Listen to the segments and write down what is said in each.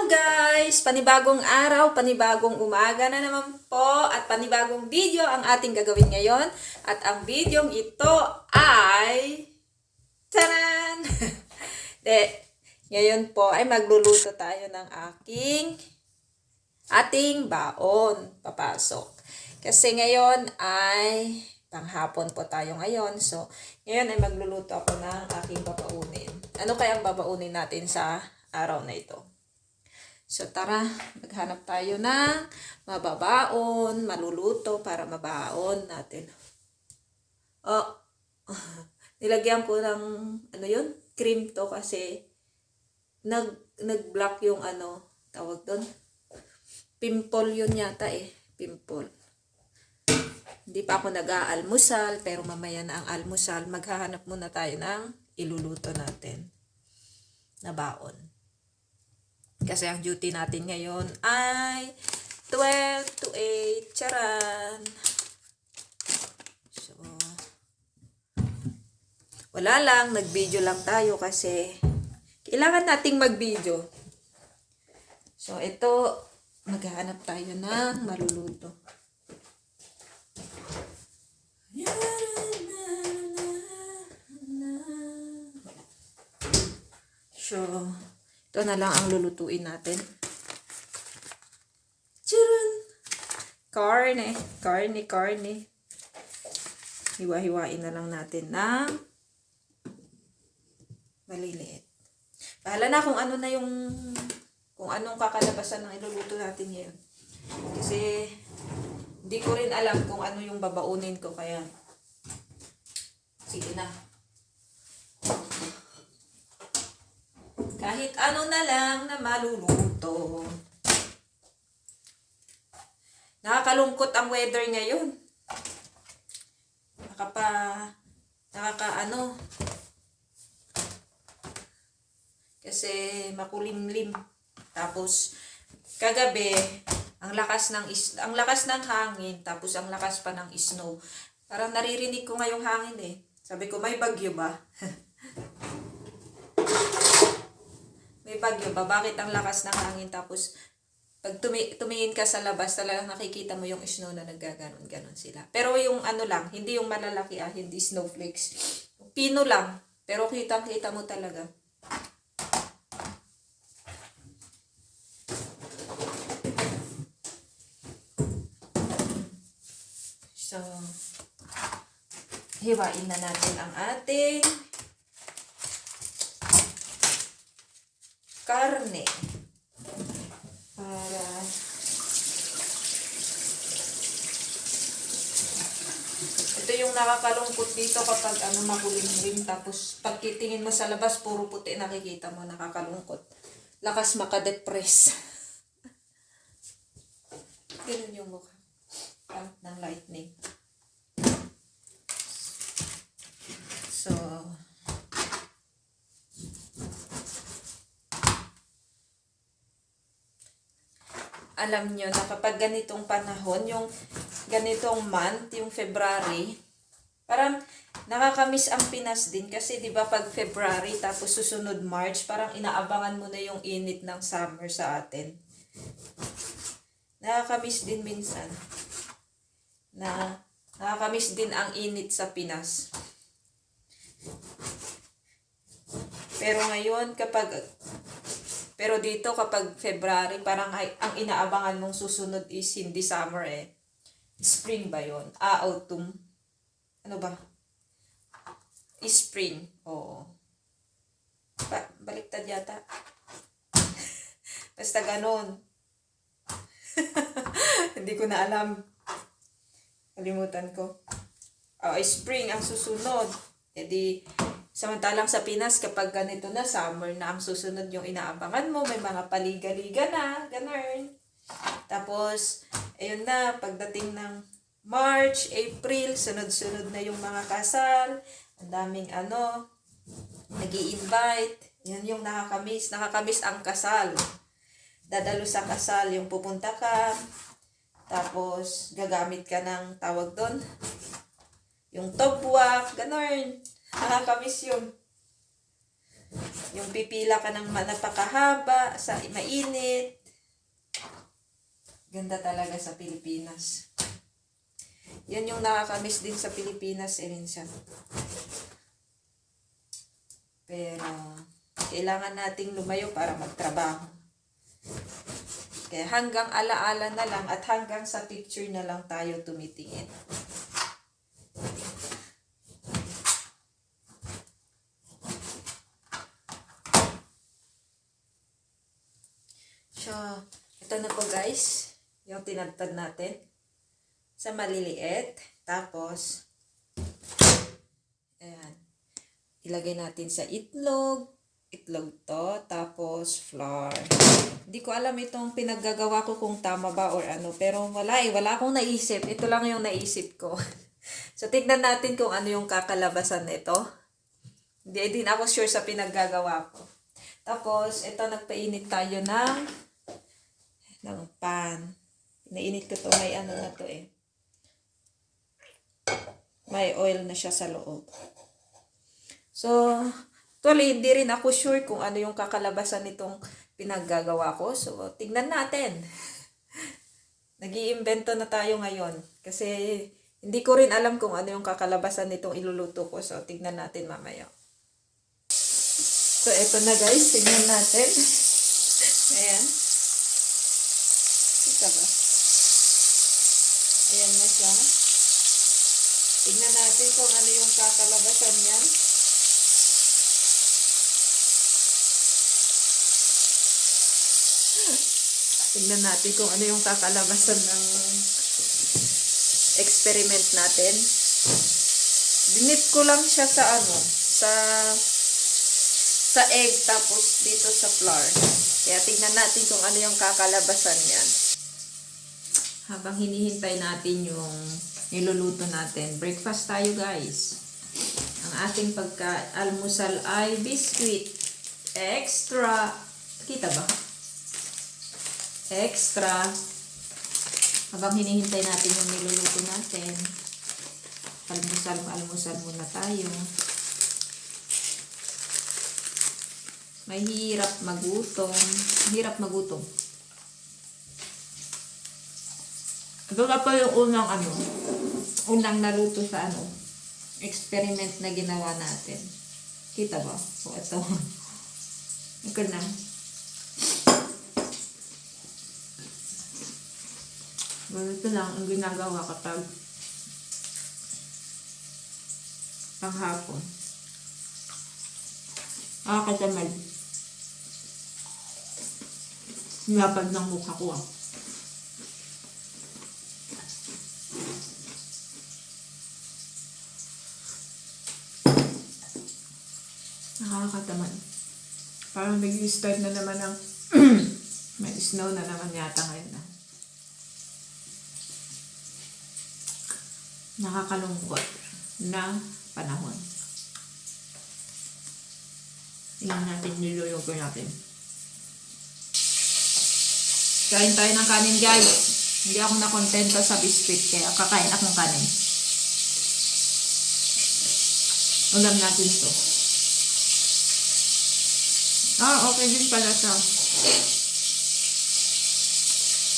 guys! Panibagong araw, panibagong umaga na naman po at panibagong video ang ating gagawin ngayon. At ang videong ito ay... Taran! Ngayon po ay magluluto tayo ng ating baon papasok. Kasi ngayon ay panghapon po tayo ngayon. So, ngayon ay magluluto ako ng aking babaunin. Ano kaya ang babaunin natin sa araw na ito? So tara, maghanap tayo ng mababaon, maluluto para mabaon natin. Oh, nilagyan ko ng cream to kasi nag-block yung tawag doon. Pimple yun yata pimple. Hindi pa ako nag-aalmusal, pero mamaya na ang almusal, maghahanap muna tayo ng iluluto natin na baon. Kasi ang duty natin ngayon ay 12 to 8. Charan! So, wala lang. Nag-video lang tayo kasi kailangan nating mag-video. So, ito, maghahanap tayo ng maluluto. So, ito na lang ang lulutuin natin. Charan! Karne. Hiwa-hiwain na lang natin ng maliliit. Bahala na kung anong kakalabasan ng iluluto natin ngayon. Kasi, hindi ko rin alam kung ano yung babaunin ko, kaya sige na. Kahit ano na lang na maluluto. Nakakalungkot ang weather ngayon. Kasi makulimlim. Tapos kagabi ang lakas ng hangin, tapos ang lakas pa ng snow. Parang naririnig ko ngayong hangin Sabi ko, may bagyo ba? May bagyo ba? Bakit ang lakas ng hangin? Tapos, pag tumingin ka sa labas, talagang nakikita mo yung snow na naggaganon-ganon sila. Pero yung lang, hindi yung malalaki hindi snowflakes. Pino lang, pero kitang-kita mo talaga. So, hiwain na natin ang ating karne para ito yung nakakalungkot dito kapag makulimlim, tapos pagkitingin mo sa labas puro puti nakikita mo, nakakalungkot, lakas makadepress. Ganun yung mukha ng lightning. So alam nyo na kapag ganitong panahon, yung ganitong month, yung February, parang nakakamiss ang Pinas din. Kasi di ba pag February tapos susunod March, parang inaabangan mo na yung init ng summer sa atin. Nakakamiss din minsan. Nakakamiss din ang init sa Pinas. Pero dito kapag February, parang ang inaabangan mong susunod is hindi summer Spring ba yun? Autumn. Ano ba? Spring. Oo. Baliktad yata. Basta ganon. Hindi ko na alam. Kalimutan ko. Spring ang susunod. Samantalang sa Pinas, kapag ganito na, summer na ang susunod yung inaabangan mo, may mga paliga-liga na, ganun. Tapos, ayun na, pagdating ng March, April, sunod-sunod na yung mga kasal, ang daming nag-i-invite, yan yung nakakamiss ang kasal. Dadalo sa kasal, yung pupunta ka, tapos gagamit ka ng tawag doon, yung tobwak, ganun. Nakakamiss yun. Yung pipila ka ng napakahaba, sa mainit. Ganda talaga sa Pilipinas. Yan yung nakakamiss din sa Pilipinas minsan. Pero, kailangan nating lumayo para magtrabaho. Kaya hanggang alaala na lang at hanggang sa picture na lang tayo tumitingin. So, ito na po guys, yung tinadtad natin sa maliliit. Tapos, ayan, ilagay natin sa itlog to, tapos flour. Hindi ko alam itong pinaggagawa ko kung tama ba or ano, pero wala akong naisip. Ito lang yung naisip ko. So, tignan natin kung ano yung kakalabasan nito. Hindi din ako sure sa pinaggagawa ko. Tapos, ito nagpainit tayo ng pan. Nainit ko to, may ano na to eh. May oil na siya sa loob. So, actually, hindi rin ako sure kung ano yung kakalabasan nitong pinaggagawa ko. So, tignan natin. Nag-iimbento na tayo ngayon. Kasi, hindi ko rin alam kung ano yung kakalabasan nitong iluluto ko. So, tignan natin mamaya. So, eto na guys. Tignan natin. Ayan. Kita ba? Ayan na siya. Tignan natin kung ano yung kakalabasan niyan. Tignan natin kung ano yung kakalabasan ng experiment natin. Dinip ko lang siya sa sa egg tapos dito sa flour. Kaya tignan natin kung ano yung kakalabasan niyan. Habang hinihintay natin yung niluluto natin, breakfast tayo guys. Ang ating pagka-almusal ay biscuit. Extra. Kita ba? Extra. Habang hinihintay natin yung niluluto natin, almusal muna tayo. Mahirap magutom. Hirap magutom. Ito na po yung unang naluto sa experiment na ginawa natin. Kita ba? So, ito. Ito na. Ganito lang ang ginagawa kapag panghapon. Katamad. Nilapad ng mukha ko Nakakatamad. Parang nag-start na naman ng may snow na naman yata ngayon na. Nakakalungkot na panahon. Tingnan natin, niluluto natin. Kain tayo ng kanin guys. Hindi ako nakontento sa biscuit kaya kakain akong kanin. Ulam natin ito. Okay din pala sa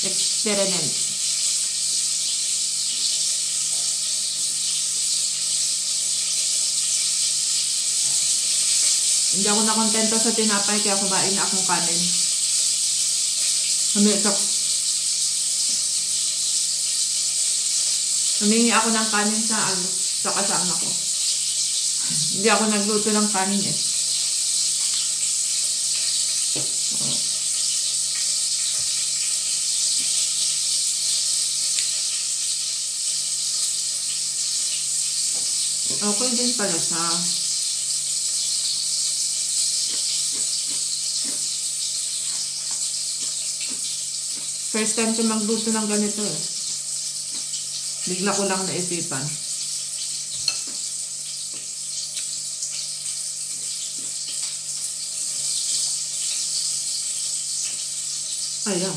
experiment. Hindi ako nakontento sa tinapay kaya kumain na akong kanin. Humingi ako ng kanin sa kasama ko. Hindi ako nagluto ng kanin eh. Okay din pala siya. First time ko magluto ng ganito eh. Bigla ko lang naisipan. Ayan.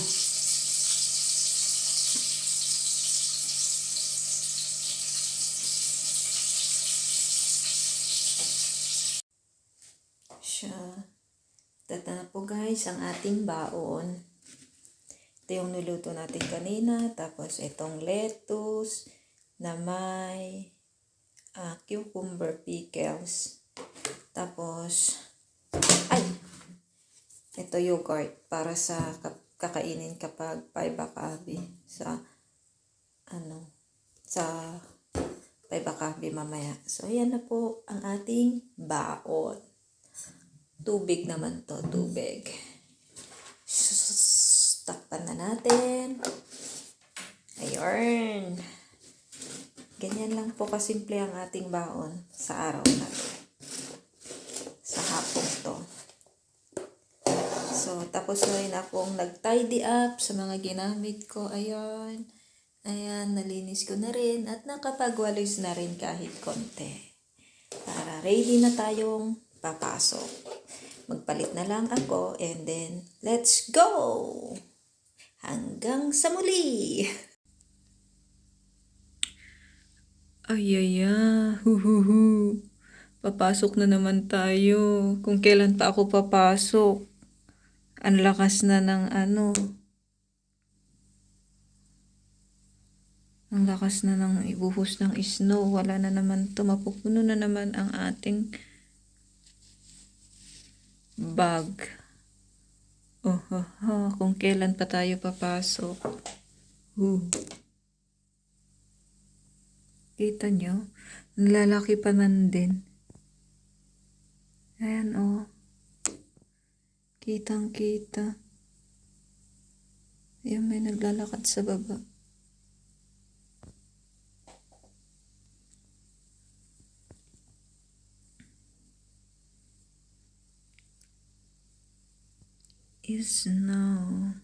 Siya. Ito na po guys ang ating baon. Ito yung niluto natin kanina. Tapos itong lettuce na may cucumber pickles. Tapos, ito yogurt para sa kakainin kapag paibakabi sa paibakabi mamaya. So, ayan na po ang ating baon. Tubig naman to, tubig. Takpan na natin. Ayun. Ganyan lang po kasimple ang ating baon sa araw na to. Sa hapong to. So, tapos na rin akong nag-tidy up sa mga ginamit ko. Ayun. Ayan, nalinis ko na rin at nakapagwalis na rin kahit konti. Para ready na tayong papasok. Magpalit na lang ako and then, let's go! Hanggang sa muli! Huhuhu. Papasok na naman tayo. Kung kailan pa ako papasok. Ang lakas na ng ang lakas na ng ibuhos ng snow. Wala na naman to. Mapupuno na naman ang ating bag. Kung kailan pa tayo papasok. Kita nyo? Lalaki pa man din. Ayan Kitang kita. Ayan, may naglalakad sa baba. Is now.